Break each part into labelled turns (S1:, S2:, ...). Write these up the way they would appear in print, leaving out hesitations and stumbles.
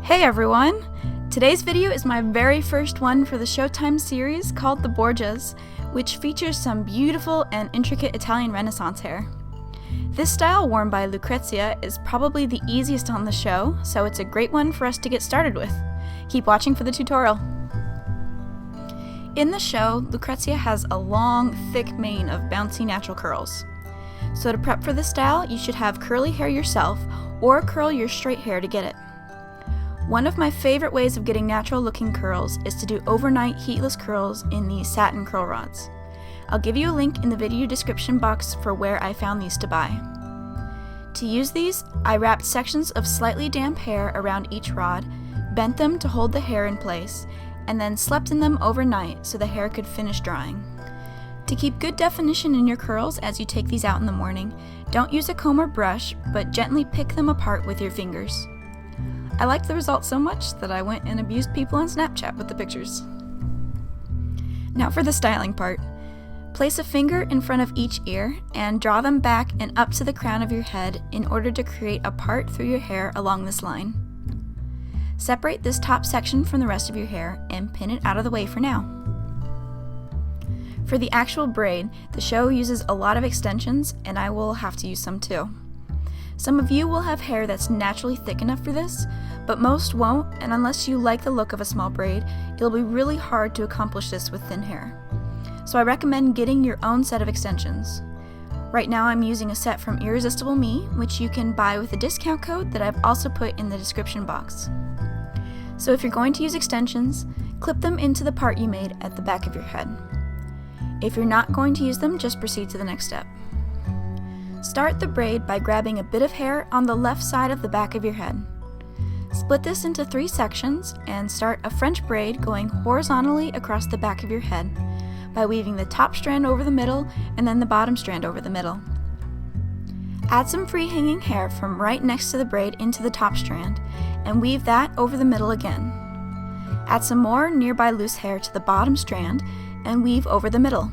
S1: Hey everyone! Today's video is my very first one for the Showtime series called the Borgias, which features some beautiful and intricate Italian Renaissance hair. This style, worn by Lucrezia, is probably the easiest on the show, so it's a great one for us to get started with. Keep watching for the tutorial. In the show, Lucrezia has a long, thick mane of bouncy natural curls. So to prep for this style, you should have curly hair yourself, or curl your straight hair to get it. One of my favorite ways of getting natural looking curls is to do overnight heatless curls in these satin curl rods. I'll give you a link in the video description box for where I found these to buy. To use these, I wrapped sections of slightly damp hair around each rod, bent them to hold the hair in place, and then slept in them overnight so the hair could finish drying. To keep good definition in your curls as you take these out in the morning, don't use a comb or brush, but gently pick them apart with your fingers. I liked the results so much that I went and abused people on Snapchat with the pictures. Now for the styling part. Place a finger in front of each ear and draw them back and up to the crown of your head in order to create a part through your hair along this line. Separate this top section from the rest of your hair and pin it out of the way for now. For the actual braid, the show uses a lot of extensions and I will have to use some too. Some of you will have hair that's naturally thick enough for this, but most won't, and unless you like the look of a small braid, it'll be really hard to accomplish this with thin hair. So I recommend getting your own set of extensions. Right now I'm using a set from Irresistible Me, which you can buy with a discount code that I've also put in the description box. So if you're going to use extensions, clip them into the part you made at the back of your head. If you're not going to use them, just proceed to the next step. Start the braid by grabbing a bit of hair on the left side of the back of your head. Split this into 3 sections and start a French braid going horizontally across the back of your head by weaving the top strand over the middle and then the bottom strand over the middle. Add some free hanging hair from right next to the braid into the top strand and weave that over the middle again. Add some more nearby loose hair to the bottom strand and weave over the middle.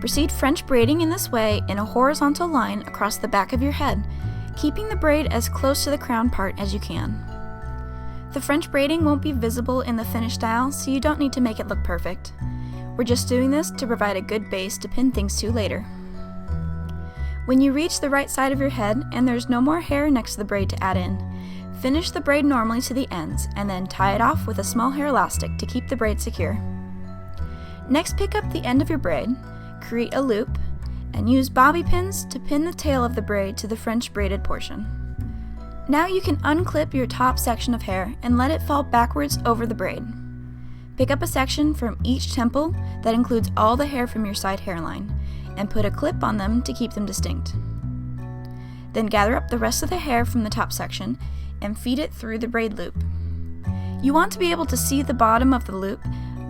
S1: Proceed French braiding in this way in a horizontal line across the back of your head, keeping the braid as close to the crown part as you can. The French braiding won't be visible in the finished style, so you don't need to make it look perfect. We're just doing this to provide a good base to pin things to later. When you reach the right side of your head and there's no more hair next to the braid to add in, finish the braid normally to the ends and then tie it off with a small hair elastic to keep the braid secure. Next, pick up the end of your braid, create a loop, and use bobby pins to pin the tail of the braid to the French braided portion. Now you can unclip your top section of hair and let it fall backwards over the braid. Pick up a section from each temple that includes all the hair from your side hairline and put a clip on them to keep them distinct. Then gather up the rest of the hair from the top section and feed it through the braid loop. You want to be able to see the bottom of the loop,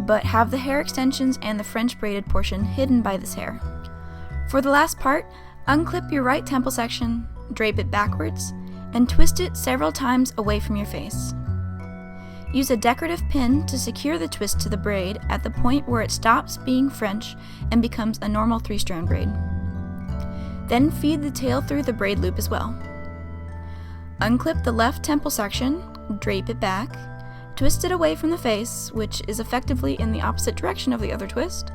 S1: but have the hair extensions and the French braided portion hidden by this hair. For the last part, unclip your right temple section, drape it backwards, and twist it several times away from your face. Use a decorative pin to secure the twist to the braid at the point where it stops being French and becomes a normal 3-strand braid. Then feed the tail through the braid loop as well. Unclip the left temple section, drape it back, twist it away from the face, which is effectively in the opposite direction of the other twist.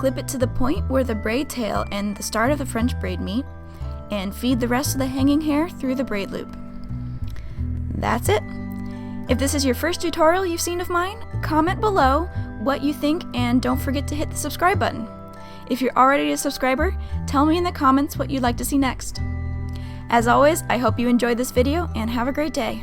S1: Clip it to the point where the braid tail and the start of the French braid meet, and feed the rest of the hanging hair through the braid loop. That's it. If this is your first tutorial you've seen of mine, comment below what you think and don't forget to hit the subscribe button. If you're already a subscriber, tell me in the comments what you'd like to see next. As always, I hope you enjoyed this video and have a great day.